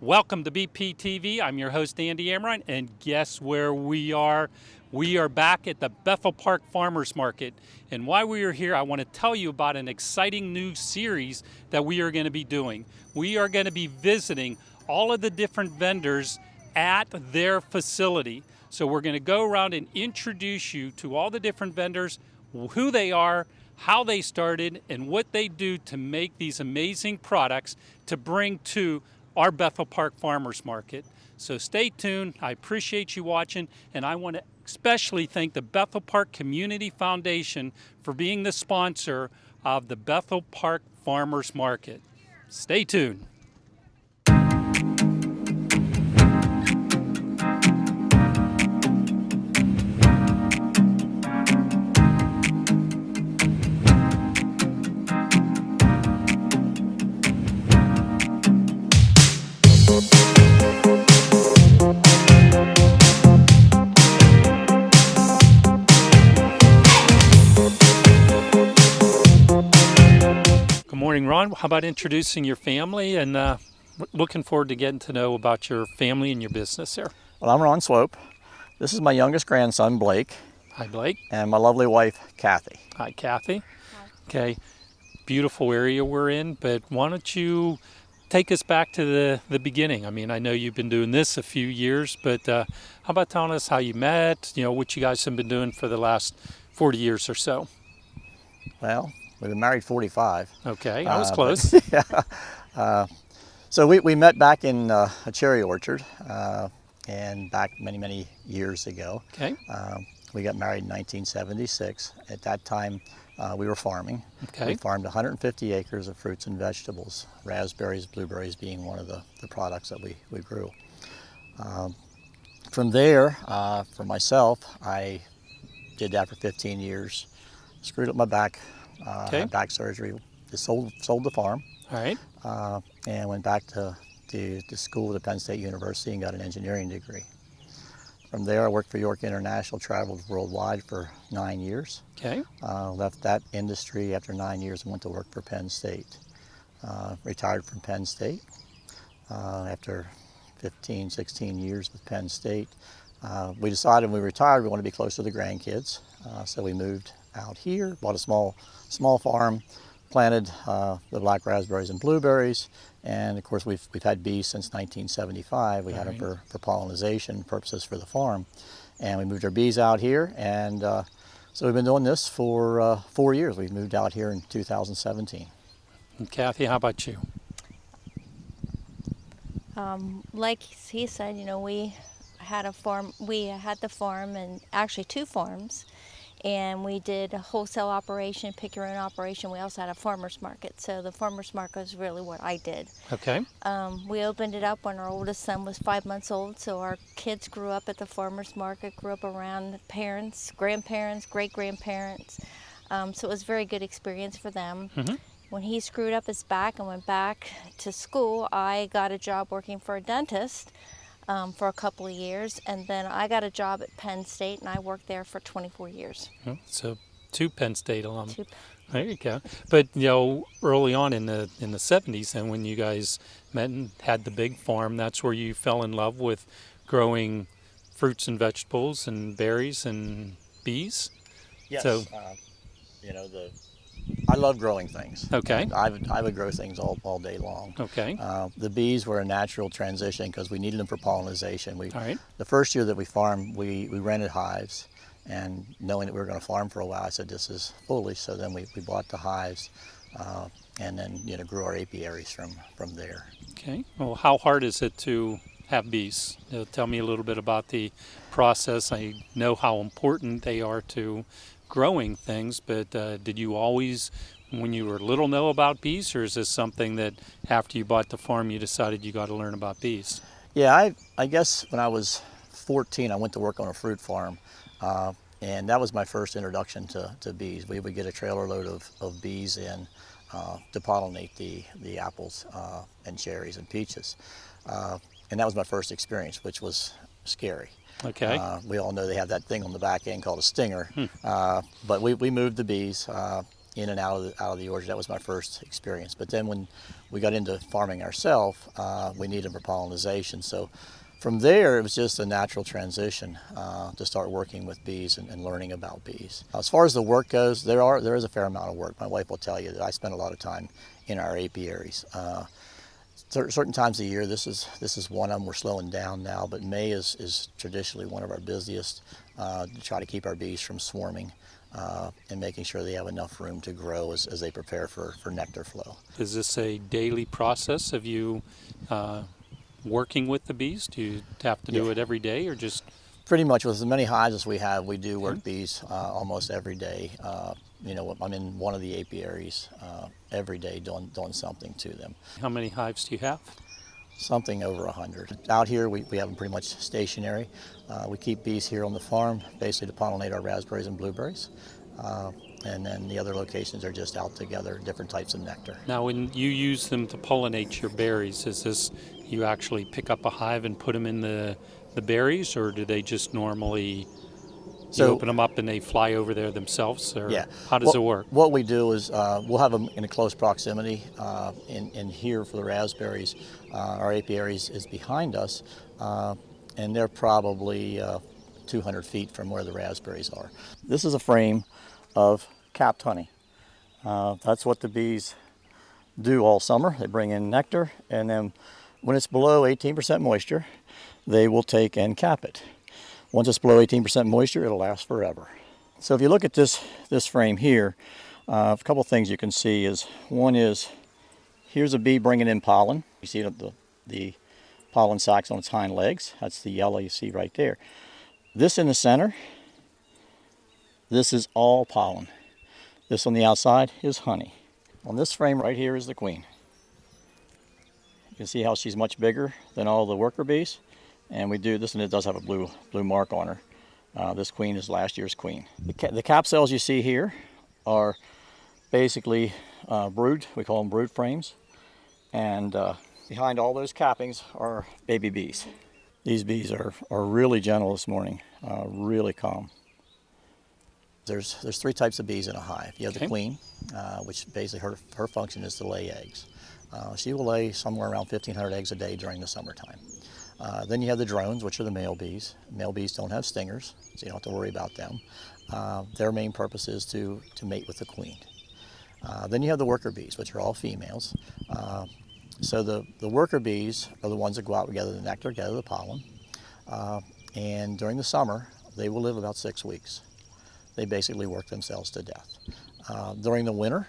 Welcome to BPTV. I'm your host, Andy Amrine, and guess where we are? We are back at the Bethel Park Farmers Market. And while we are here, I want to tell you about an exciting new series that we are going to be doing. We are going to be visiting all of the different vendors at their facility. So we're going to go around and introduce you to all the different vendors, who they are, how they started, and what they do to make these amazing products to bring to our Bethel Park Farmers Market. So stay tuned. I appreciate you watching, and I want to especially thank the Bethel Park Community Foundation for being the sponsor of the Bethel Park Farmers Market. Stay tuned. Good morning, Ron. How about introducing your family and looking forward to getting to know about your family and your business there. Well, I'm Ron Slope. This is my youngest grandson, Blake. Hi, Blake. And my lovely wife, Kathy. Hi, Kathy. Hi. Okay, beautiful area we're in, but why don't you take us back to the beginning? I mean, I know you've been doing this a few years, but how about telling us how you met, what you guys have been doing for the last 40 years or so? Well, we've been married 45. Okay, I was close. Yeah. So we met back in a cherry orchard, and back many, many years ago. Okay. We got married in 1976. At that time, we were farming. Okay. We farmed 150 acres of fruits and vegetables, raspberries, blueberries being one of the products that we grew. From there, for myself, I did that for 15 years. Screwed up my back, had back surgery, just sold the farm. All right. And went back to school at Penn State University and got an engineering degree. From there, I worked for York International, traveled worldwide for 9 years. Okay. Left that industry after 9 years and went to work for Penn State. Retired from Penn State after 15, 16 years with Penn State. We decided when we retired we wanted to be close to the grandkids, so we moved out here, bought a small farm, planted the black raspberries and blueberries, and of course we've had bees since 1975. We had them for pollination purposes for the farm, and we moved our bees out here, and so we've been doing this for 4 years. We moved out here in 2017. And Kathy, how about you? Like he said, we had a farm. We had the farm, and actually 2 farms. And we did a wholesale operation, pick your own operation. We also had a farmer's market. So the farmer's market was really what I did. Okay. We opened it up when our oldest son was 5 months old. So our kids grew up at the farmer's market, grew up around parents, grandparents, great-grandparents. So it was a very good experience for them. Mm-hmm. When he screwed up his back and went back to school, I got a job working for a dentist for a couple of years, and then I got a job at Penn State, and I worked there for 24 years. So 2 Penn State alum. There you go. But early on in the 70s, and when you guys met and had the big farm, that's where you fell in love with growing fruits and vegetables and berries and bees. Yes. So, I love growing things. Okay. I would grow things all day long. Okay. The bees were a natural transition because we needed them for pollination. All right. The first year that we farmed, we rented hives, and knowing that we were going to farm for a while, I said, this is foolish. So then we bought the hives, and then grew our apiaries from there. Okay. Well, how hard is it to have bees? Tell me a little bit about the process. I know how important they are to growing things, but did you always, when you were little, know about bees, or is this something that after you bought the farm you decided you got to learn about bees? Yeah, I guess when I was 14 I went to work on a fruit farm, and that was my first introduction to bees. We would get a trailer load of bees in to pollinate the apples and cherries and peaches, and that was my first experience, which was scary. Okay. We all know they have that thing on the back end called a stinger, but we moved the bees. in and out of the orchard. That was my first experience. But then when we got into farming ourselves, we needed them for pollination. So from there, it was just a natural transition to start working with bees and learning about bees. As far as the work goes, there is a fair amount of work. My wife will tell you that I spend a lot of time in our apiaries. Certain times of the year, this is one of them. We're slowing down now, but May is traditionally one of our busiest to try to keep our bees from swarming and making sure they have enough room to grow as they prepare for nectar flow. Is this a daily process of you working with the bees? Do you have to do it every day, or just? Pretty much with as many hives as we have, we do work bees almost every day. You know, I'm in one of the apiaries every day doing something to them. How many hives do you have? Something over 100. Out here, we have them pretty much stationary. We keep bees here on the farm, basically to pollinate our raspberries and blueberries. And then the other locations are just out together, different types of nectar. Now, when you use them to pollinate your berries, is this you actually pick up a hive and put them in the berries, or do they just normally you open them up and they fly over there themselves? Or yeah. How does it work? What we do is we'll have them in a close proximity. In here for the raspberries, our apiaries is behind us, and they're probably 200 feet from where the raspberries are. This is a frame of capped honey. That's what the bees do all summer. They bring in nectar, and then when it's below 18% moisture, they will take and cap it. Once it's below 18% moisture, it'll last forever. So if you look at this frame here, a couple things you can see is, one is, here's a bee bringing in pollen. You see the pollen sacs on its hind legs. That's the yellow you see right there. This in the center, this is all pollen. This on the outside is honey. On this frame right here is the queen. You can see how she's much bigger than all the worker bees. And we do this, and it does have a blue mark on her. This queen is last year's queen. The cap cells you see here are basically brood. We call them brood frames. And behind all those cappings are baby bees. These bees are really gentle this morning, really calm. There's three types of bees in a hive. You have the queen, which basically her function is to lay eggs. She will lay somewhere around 1,500 eggs a day during the summertime. Then you have the drones, which are the male bees. Male bees don't have stingers, so you don't have to worry about them. Their main purpose is to mate with the queen. Then you have the worker bees, which are all females. So the worker bees are the ones that go out and gather the nectar, gather the pollen. And during the summer, they will live about 6 weeks. They basically work themselves to death. During the winter,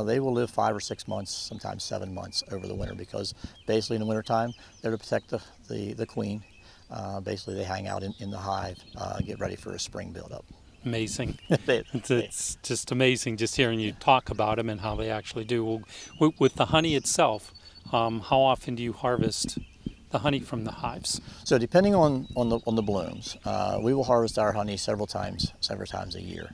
they will live 5 or 6 months, sometimes 7 months over the winter, because basically in the wintertime, they're to protect the queen. Basically, they hang out in the hive, get ready for a spring buildup. Amazing. It's just amazing just hearing you talk about them and how they actually do. Well, with the honey itself, how often do you harvest the honey from the hives? So depending on the blooms, we will harvest our honey several times a year.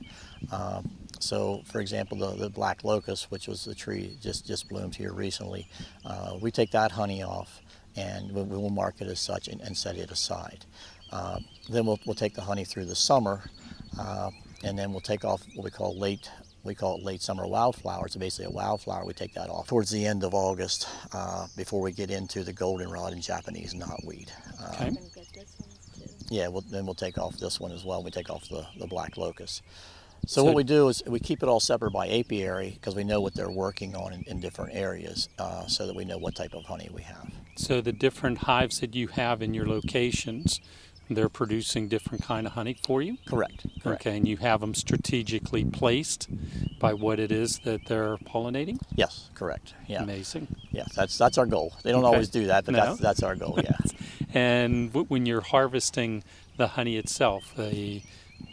So, for example, the black locust, which was the tree just bloomed here recently, we take that honey off and we will mark it as such and set it aside. Then we'll take the honey through the summer, and then we'll take off what we call it late summer wildflowers. So basically a wildflower, we take that off towards the end of August before we get into the goldenrod and Japanese knotweed. Okay. Yeah, then we'll take off this one as well. We take off the black locust. So what we do is we keep it all separate by apiary, because we know what they're working on in different areas, so that we know what type of honey we have. So the different hives that you have in your locations, they're producing different kind of honey for you? Correct. Okay, and you have them strategically placed by what it is that they're pollinating? Yes, correct. Yeah. Amazing. Yeah, that's our goal. They don't always do that, but No? that's our goal, yeah. And when you're harvesting the honey itself,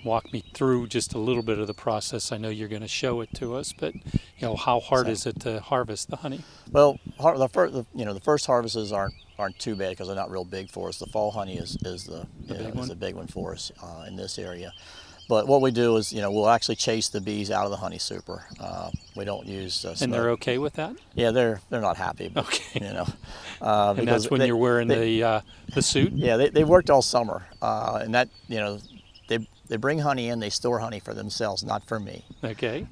walk me through just a little bit of the process. I know you're going to show it to us, but how hard is it to harvest the honey? Well, the first harvests aren't too bad because they're not real big for us. The fall honey is the big one for us in this area. But what we do is, we'll actually chase the bees out of the honey super. We don't use smoke. And they're okay with that? Yeah, they're not happy. But, okay. And that's when you're wearing the suit? Yeah, they worked all summer, and that they bring honey in. They store honey for themselves, not for me. Okay.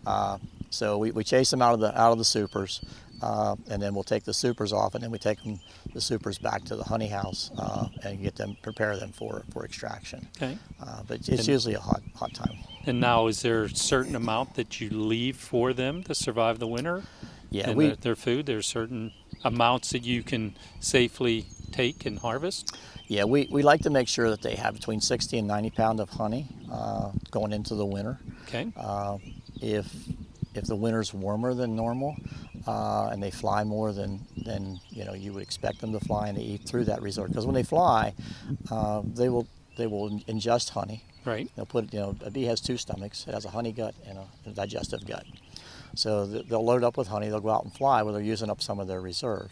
So we chase them out of the supers, and then we'll take the supers off, and then we take the supers back to the honey house and prepare them for extraction. Okay. But it's usually a hot time. And now, is there a certain amount that you leave for them to survive the winter? Yeah, and their food. There's certain amounts that you can safely take and harvest. Yeah, we like to make sure that they have between 60 and 90 pounds of honey going into the winter. Okay. If the winter's warmer than normal and they fly more than you would expect them to fly, and they eat through that reserve, because when they fly, they will ingest honey. Right. They'll put a bee has two stomachs. It has a honey gut and a digestive gut. So they'll load up with honey. They'll go out and fly where they're using up some of their reserve.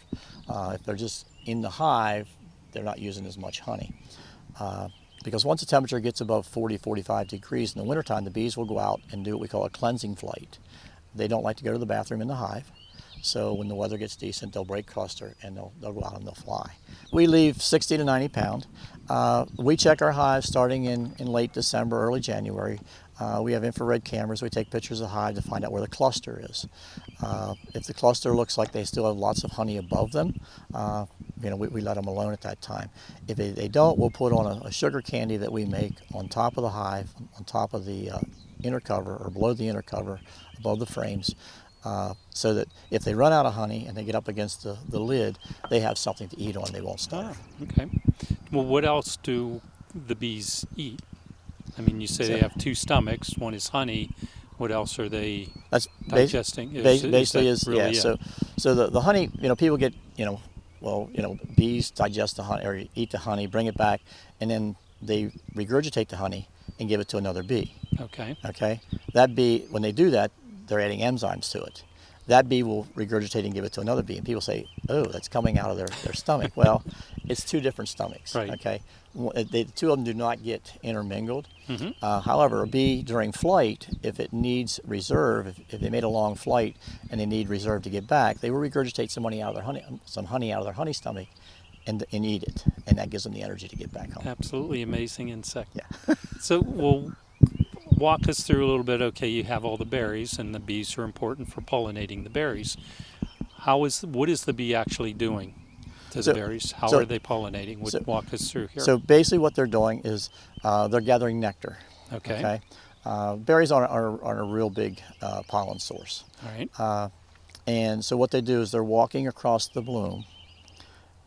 If they're just in the hive, they're not using as much honey. Because once the temperature gets above 40, 45 degrees in the wintertime, the bees will go out and do what we call a cleansing flight. They don't like to go to the bathroom in the hive. So when the weather gets decent, they'll break cluster and they'll go out and they'll fly. We leave 60 to 90 pound. We check our hives starting in late December, early January. We have infrared cameras. We take pictures of the hive to find out where the cluster is. If the cluster looks like they still have lots of honey above them, we let them alone at that time. If they don't, we'll put on a sugar candy that we make on top of the hive, on top of the inner cover, or below the inner cover, above the frames, so that if they run out of honey and they get up against the lid, they have something to eat on. They won't starve. Okay. Well, what else do the bees eat? I mean, you say they have two stomachs. One is honey. What else are they digesting? So the honey. People get bees digest the honey or eat the honey, bring it back, and then they regurgitate the honey and give it to another bee. Okay. Okay. That bee, when they do that, they're adding enzymes to it. That bee will regurgitate and give it to another bee, and people say, "Oh, that's coming out of their stomach." Well, it's two different stomachs. Right. Okay. The two of them do not get intermingled. Mm-hmm. However, a bee during flight, if it needs reserve, if they made a long flight and they need reserve to get back, they will regurgitate some honey out of their honey stomach, and eat it, and that gives them the energy to get back home. Absolutely amazing insect. Yeah. So, walk us through a little bit. Okay, you have all the berries, and the bees are important for pollinating the berries. What is the bee actually doing to the berries? How are they pollinating? Walk us through here. So basically what they're doing is they're gathering nectar. Okay. Berries are a real big pollen source. All right. And so what they do is they're walking across the bloom,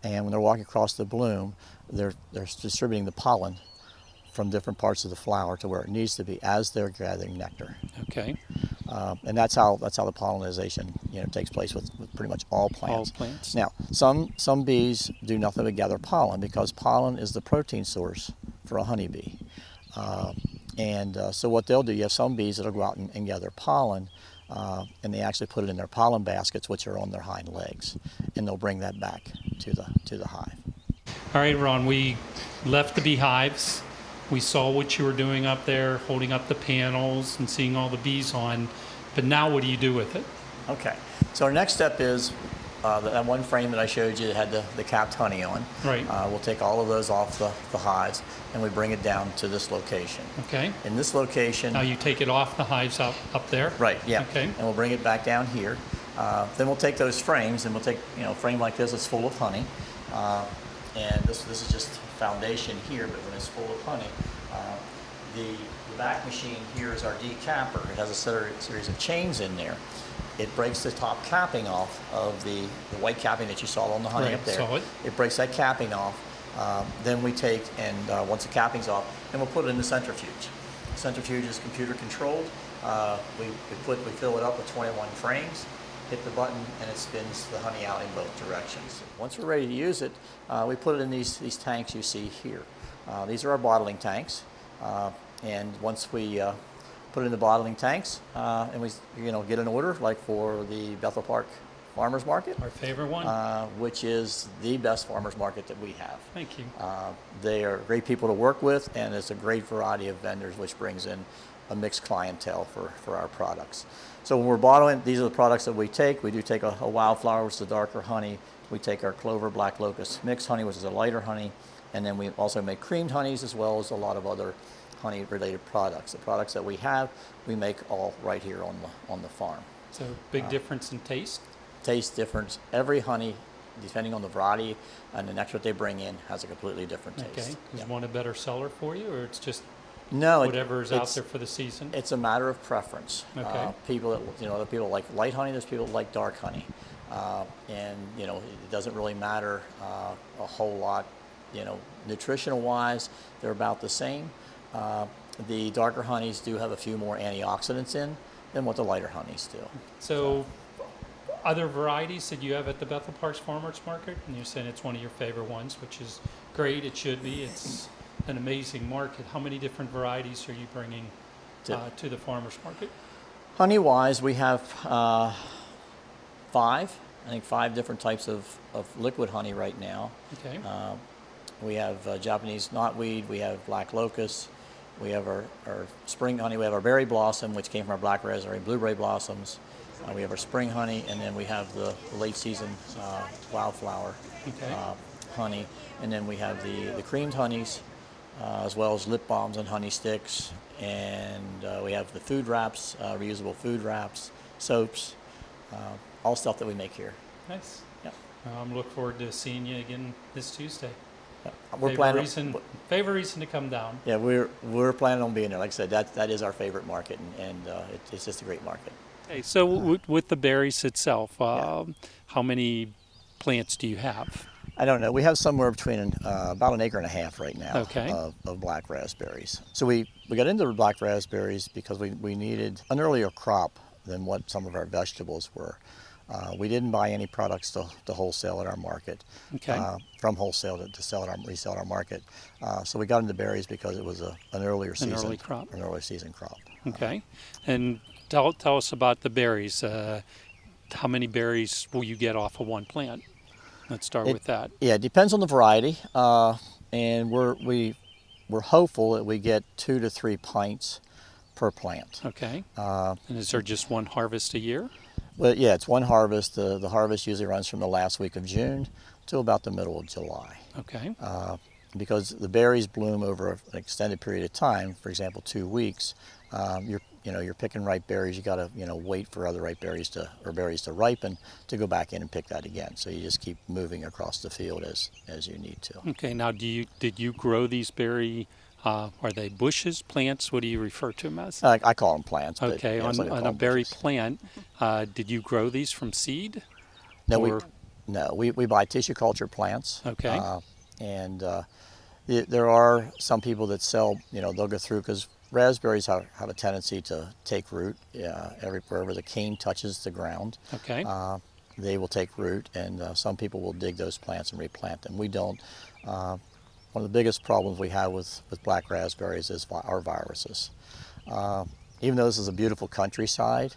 and when they're walking across the bloom, they're distributing the pollen from different parts of the flower to where it needs to be as they're gathering nectar. Okay. And that's how the pollinization takes place with pretty much all plants. All plants. Now, some bees do nothing but gather pollen, because pollen is the protein source for a honeybee. So what they'll do, you have some bees that'll go out and gather pollen, and they actually put it in their pollen baskets, which are on their hind legs, and they'll bring that back to the hive. All right, Ron. We left the beehives. We saw what you were doing up there, holding up the panels and seeing all the bees on. But now what do you do with it? Okay. So our next step is that one frame that I showed you that had the capped honey on. Right. We'll take all of those off the hives, and we bring it down to this location. Okay. In this location. Now you take it off the hives up there? Right, yeah. Okay. And we'll bring it back down here. Then we'll take those frames, and we'll take a frame like this that's full of honey. And this is just foundation here, but when it's full of honey, the back machine here is our decapper. It has a series of chains in there. It breaks the top capping off of the white capping that you saw on the honey up there. Saw it. It breaks that capping off. Then we take, and once the capping's off, then we'll put it in the centrifuge. The centrifuge is computer controlled. We fill it up with 21 frames. Hit the button, and it spins the honey out in both directions. Once we're ready to use it, we put it in these tanks you see here. These are our bottling tanks, and once we put it in the bottling tanks, and we get an order, like for the Bethel Park Farmers Market, Our favorite one? which is the best farmers market that we have. Thank you. They are great people to work with, and it's a great variety of vendors, which brings in a mixed clientele for our products. So when we're bottling, these are the products that we take. We do take a wildflower, which is a darker honey. We take our clover black locust mixed honey, which is a lighter honey. And then we also make creamed honeys, as well as a lot of other honey-related products. The products that we have, we make all right here on the farm. So big difference in taste. Taste difference. Every honey, depending on the variety and the nectar they bring in, has a completely different Okay. taste. Is Yeah. one a better seller for you, or it's just No, whatever is out it's, there for the season? it's a matter of preference. Okay. People that there are people that like light honey. There's people that like dark honey, and it doesn't really matter a whole lot. Nutritional wise, they're about the same. The darker honeys do have a few more antioxidants in than what the lighter honeys do. So, other varieties that you have at the Bethel Parks Farmers Market, and you're saying it's one of your favorite ones, which is great. It should be. It's an amazing market. How many different varieties are you bringing to the farmers market? Honey wise, we have five. I think 5 different types of liquid honey right now. Okay. We have Japanese knotweed, we have black locust, we have our spring honey, we have our berry blossom, which came from our black raspberry and blueberry blossoms. We have our spring honey, and then we have the late season wildflower Okay. honey. And then we have the creamed honeys, as well as lip balms and honey sticks. And we have the food wraps, reusable food wraps, soaps, all stuff that we make here. Nice. Yeah. I'm looking forward to seeing you again this Tuesday. We're Favorite reason to come down. Yeah, we're planning on being there. Like I said, that is our favorite market, and it's just a great market. Okay, so with the berries itself, how many plants do you have? I don't know. We have somewhere between about an acre and a half right now Okay. of black raspberries. So we got into the black raspberries because we needed an earlier crop than what some of our vegetables were. We didn't buy any products to wholesale at our market, Okay. from wholesale to resell at our market. So we got into berries because it was an earlier season, early crop. an early season crop. Okay. And tell us about the berries. How many berries will you get off of one plant? Let's start with that. Yeah, it depends on the variety, and we're hopeful that we get 2 to 3 pints per plant. Okay. And is there just one harvest a year? Well, yeah, it's one harvest. The harvest usually runs from the last week of June to about the middle of July. Okay. Because the berries bloom over an extended period of time. For example, 2 weeks. You're picking ripe berries. You got to wait for other ripe berries to ripen to go back in and pick that again. So you just keep moving across the field as you need to. Okay. Now, did you grow these berry? Are they bushes, plants? What do you refer to them as? I call them plants. But Okay. yeah, some people On call a them berry bushes. plant, did you grow these from seed? No, or- we buy tissue culture plants. Okay. And there are some people that sell, they'll go through, because raspberries have a tendency to take root wherever the cane touches the ground. Okay. They will take root, and some people will dig those plants and replant them. We don't. One of the biggest problems we have with black raspberries is our viruses. Even though this is a beautiful countryside,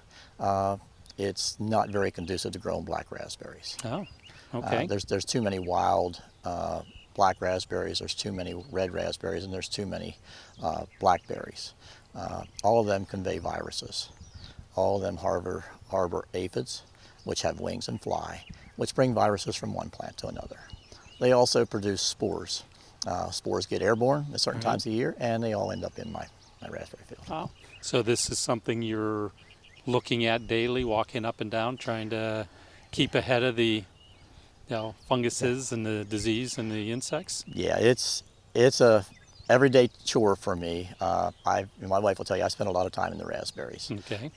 it's not very conducive to growing black raspberries. Oh. Okay. There's too many wild black raspberries, there's too many red raspberries, and there's too many blackberries. All of them convey viruses. All of them harbor aphids, which have wings and fly, which bring viruses from one plant to another. They also produce spores. Spores get airborne at certain times of the year, and they all end up in my raspberry field. Wow. So this is something you're looking at daily, walking up and down, trying to keep ahead of the funguses and the disease and the insects? Yeah, it's a everyday chore for me. My wife will tell you I spend a lot of time in the raspberries. Okay.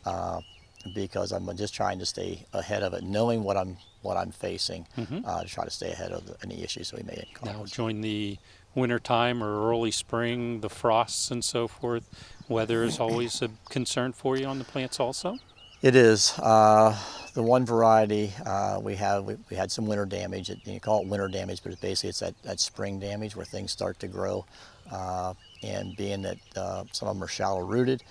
Because I'm just trying to stay ahead of it, knowing what I'm facing, to try to stay ahead of any issues that we may encounter. Now, during the winter time or early spring, the frosts and so forth, weather is always a concern for you on the plants also? It is. The one variety we had some winter damage. You call it winter damage, but basically it's that spring damage where things start to grow. And being that some of them are shallow rooted,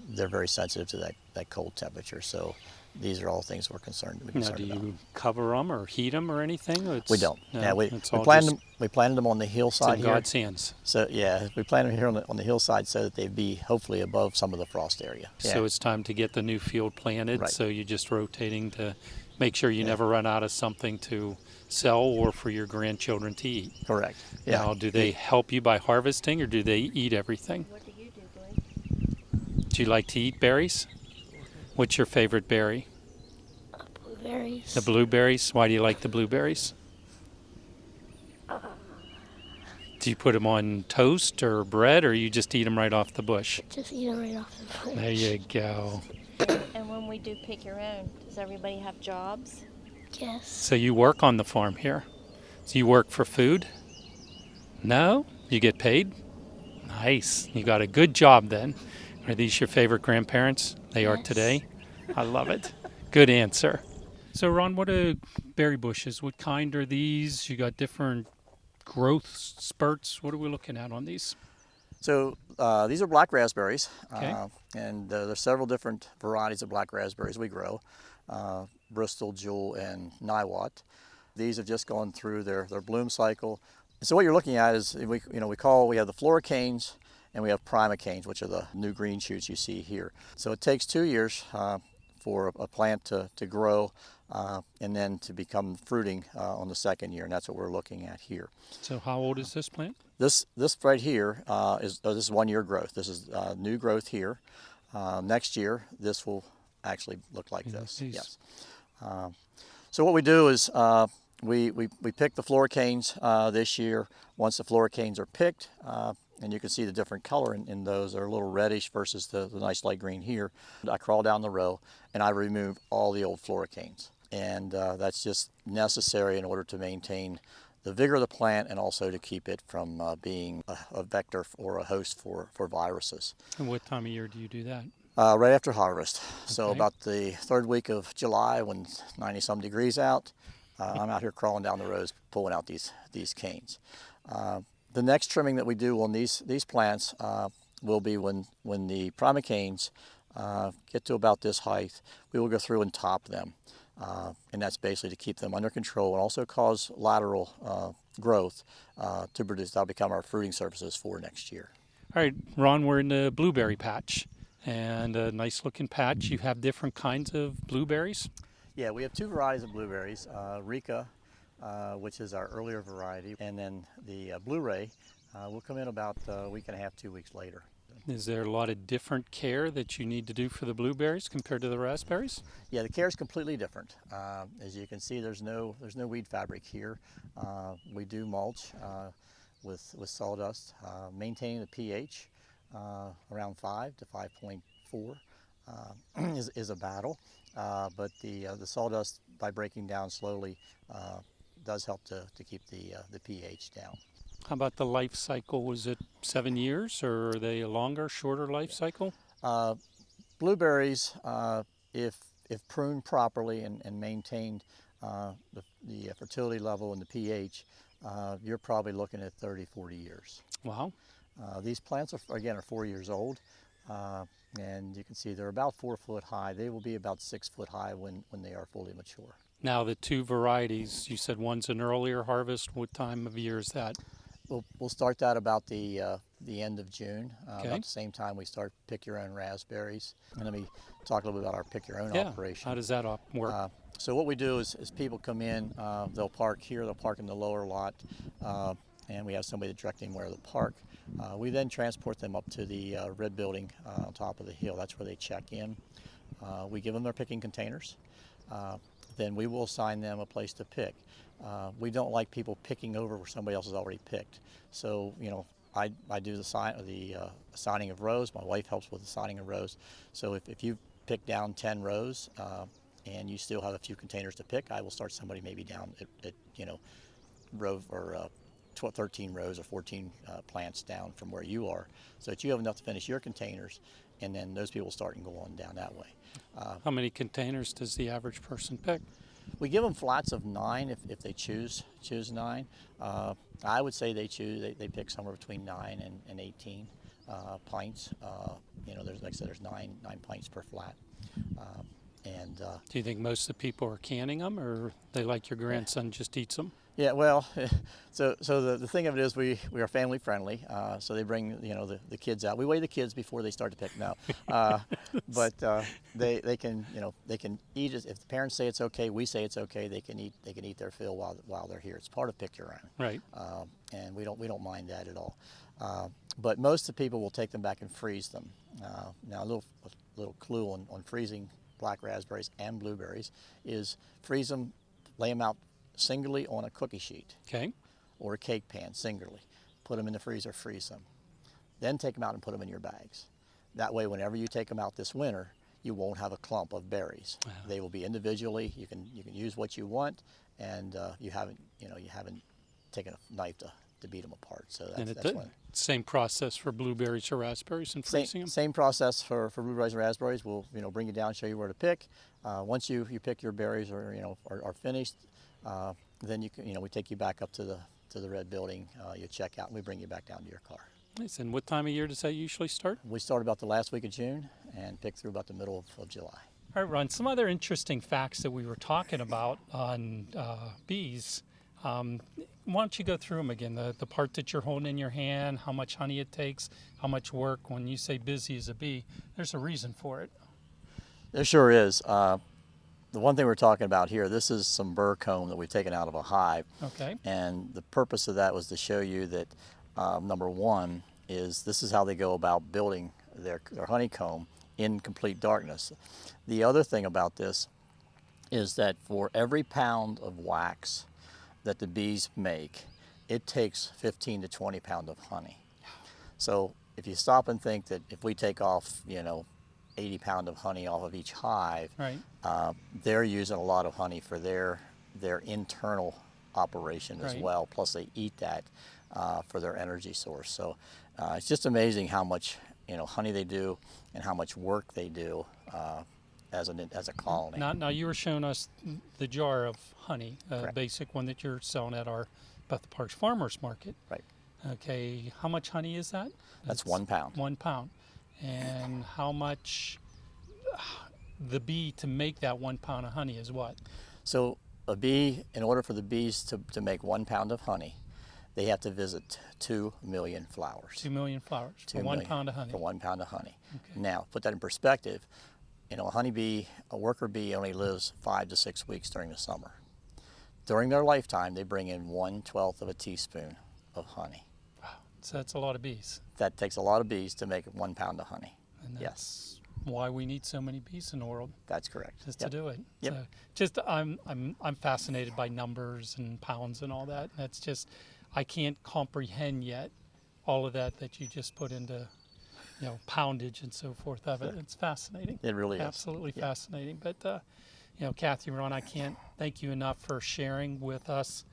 they're very sensitive to that cold temperature. So these are all things we're concerned Now, about. do you cover them or heat them or anything? Or We don't. No, Yeah, we it's all planted just- them. We planted them on the it's hillside in here. God's hands. So yeah, we planted them here on the hillside so that they'd be hopefully above some of the frost area. Yeah. So it's time to get the new field planted. Right. So you're just rotating to make sure you never run out of something to sell or for your grandchildren to eat. Correct. Yeah. Now, do they help you by harvesting or do they eat everything? What do you do, Blake? Do you like to eat berries? What's your favorite berry? blueberries. The blueberries. Why do you like the blueberries? Do you put them on toast or bread, or you just eat them right off the bush? Just eat them right off the bush. There you go. And when we do pick your own, does everybody have jobs? Yes. So you work on the farm here. So you work for food? No? You get paid? Nice. You got a good job then. Are these your favorite grandparents? They are Yes. today? I love it. Good answer. So Ron, what are berry bushes? What kind are these? You got different growth spurts. What are we looking at on these? So these are black raspberries, Okay. and there's several different varieties of black raspberries we grow, Bristol, Jewel, and Niwot. These have just gone through their bloom cycle. So what you're looking at is we have the floricanes and we have primocanes, which are the new green shoots you see here. So it takes 2 years for a plant to grow and then to become fruiting on the second year, and that's what we're looking at here. So how old is this plant? This right here this is 1 year growth. This is new growth here. Next year, this will actually look like this. These. Yes. So what we do is we pick the floricanes this year. Once the floricanes are picked, and you can see the different color in those. They're a little reddish versus the nice light green here. I crawl down the row and I remove all the old floricanes. And that's just necessary in order to maintain the vigor of the plant and also to keep it from being a vector or a host for viruses. And what time of year do you do that? Right after harvest. So Okay. about the third week of July when it's 90-some degrees out, I'm out here crawling down the rows pulling out these canes. The next trimming that we do on these plants will be when the primocanes get to about this height, we will go through and top them. And that's basically to keep them under control and also cause lateral growth to produce. That'll become our fruiting surfaces for next year. All right, Ron, we're in the blueberry patch, and a nice looking patch. You have different kinds of blueberries. Yeah, we have two varieties of blueberries, Rika, which is our earlier variety, and then the Blu-ray will come in about a week and a half, 2 weeks later. Is there a lot of different care that you need to do for the blueberries compared to the raspberries? Yeah, the care is completely different. As you can see, there's no weed fabric here. We do mulch with sawdust, maintaining the pH around 5 to 5.4 is a battle. But the sawdust, by breaking down slowly, does help to keep the pH down. How about the life cycle? Was it 7 years, or are they a longer, shorter life cycle? Blueberries, if pruned properly and maintained the fertility level and the pH, you're probably looking at 30, 40 years. Wow. These plants are 4 years old, and you can see they're about 4 foot high. They will be about 6 foot high when they are fully mature. Now the two varieties, you said one's an earlier harvest. What time of year is that? We'll start that about the end of June, Okay. about the same time we start Pick Your Own raspberries. And let me talk a little bit about our Pick Your Own Yeah. operation. How does that work? So what we do is people come in, they'll park here, they'll park in the lower lot, and we have somebody to direct them where to park. We then transport them up to the red building on top of the hill. That's where they check in. We give them their picking containers. Then we will assign them a place to pick. We don't like people picking over where somebody else has already picked. So, I do the assigning of rows. My wife helps with the assigning of rows. So if you pick down 10 rows and you still have a few containers to pick, I will start somebody maybe down at row or 13 rows or 14 plants down from where you are, so that you have enough to finish your containers, and then those people start and go on down that way. How many containers does the average person pick? We give them flats of 9 if they choose 9. I would say they pick somewhere between 9 and 18 pints. There's, like I said, there's 9 pints per flat. Do you think most of the people are canning them, or they like your grandson just eats them? Yeah, well, so the thing of it is we are family friendly, so they bring the kids out. We weigh the kids before they start to pick now, but they can eat it. If the parents say it's okay, we say it's okay. They can eat their fill while they're here. It's part of Pick Your Own, Right. and we don't mind that at all. But most of the people will take them back and freeze them. Now a little clue on freezing black raspberries and blueberries, is freeze them, lay them out singly on a cookie sheet Okay. or a cake pan singly. Put them in the freezer, freeze them. Then take them out and put them in your bags. That way, whenever you take them out this winter, you won't have a clump of berries. Wow. They will be individually. You can use what you want, and you haven't taken a knife to beat them apart. So And that's it's one. same process for blueberries or raspberries and freezing them? Same process for blueberries and raspberries. We'll bring you down, show you where to pick. Once you pick your berries are finished, then we take you back up to the red building. You check out, and we bring you back down to your car. Nice. And what time of year does that usually start? We start about the last week of June and pick through about the middle of July. All right, Ron, some other interesting facts that we were talking about on bees. Why don't you go through them again? The part that you're holding in your hand, how much honey it takes, how much work. When you say busy as a bee, there's a reason for it. There sure is. The one thing we're talking about here, this is some burr comb that we've taken out of a hive. Okay. And the purpose of that was to show you that, number one, is this is how they go about building their honeycomb in complete darkness. The other thing about this is that for every pound of wax that the bees make, it takes 15 to 20 pounds of honey. So if you stop and think that if we take off, 80 pounds of honey off of each hive, Right. they're using a lot of honey for their internal operation as Right. well. Plus they eat that for their energy source. So it's just amazing how much honey they do and how much work they do as a colony. Now you were showing us the jar of honey, a Correct. basic one that you're selling at our Bethel Parks Farmers Market. Right. Okay. How much honey is that? That's It's 1 pound. 1 pound. And how much the bee to make that 1 pound of honey is what? So a bee, in order for the bees to make 1 pound of honey, they have to visit 2 million flowers. 2 million flowers for 2 1 million pound of honey. For 1 pound of honey. Okay. Now, put that in perspective. A honeybee, a worker bee only lives 5 to 6 weeks during the summer. During their lifetime, they bring in 1/12 of a teaspoon of honey. So that's a lot of bees. That takes a lot of bees to make 1 pound of honey. And Yes, that's why we need so many bees in the world, that's correct. just Yep. to do it. Yep. So just I'm fascinated by numbers and pounds and all that. That's just I can't comprehend yet all of that you just put into poundage and so forth of it. It's fascinating. It really is. Absolutely Yeah. fascinating. But Kathy, Ron, I can't thank you enough for sharing with us,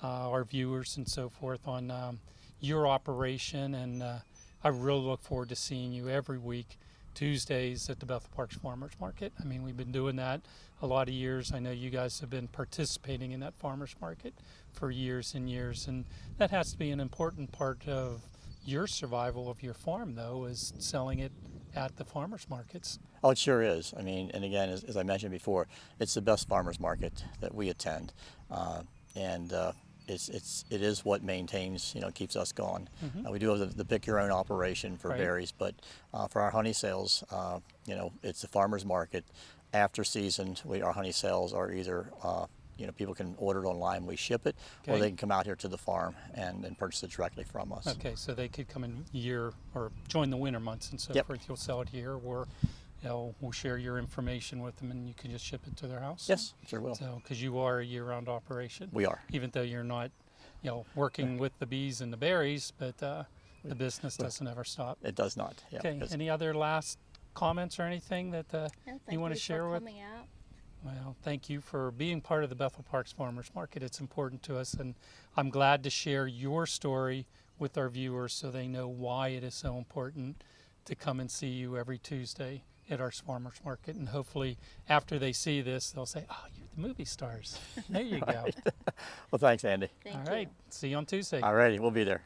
our viewers and so forth, on your operation. And I really look forward to seeing you every week, Tuesdays at the Bethel Parks Farmers Market. I mean, we've been doing that a lot of years. I know you guys have been participating in that farmers market for years and years, and that has to be an important part of your survival of your farm, though, is selling it at the farmers markets. Oh, it sure is. I mean, and again, as I mentioned before, it's the best farmers market that we attend, and it is what maintains, keeps us going. We do have the pick your own operation for Right. berries, but for our honey sales, it's the farmers market. After season, our honey sales are either people can order it online, we ship it, or Okay. they can come out here to the farm and purchase it directly from us. Okay, so they could come in year or join the winter months and so Yep. forth. You'll sell it here, or we'll share your information with them, and you can just ship it to their house. Yes, sure will. So, because you are a year-round operation, We are. even though you're not, working with the bees and the berries, but the business doesn't ever stop. It does not. Yeah, Okay. because- Any other last comments or anything that you want to share with? coming out. Well, thank you for being part of the Bethel Parks Farmers Market. It's important to us, and I'm glad to share your story with our viewers so they know why it is so important to come and see you every Tuesday at our farmers market. And hopefully, after they see this, they'll say, "Oh, you're the movie stars." There you go. Well, thanks, Andy. Thank All you. right. See you on Tuesday. All righty, we'll be there.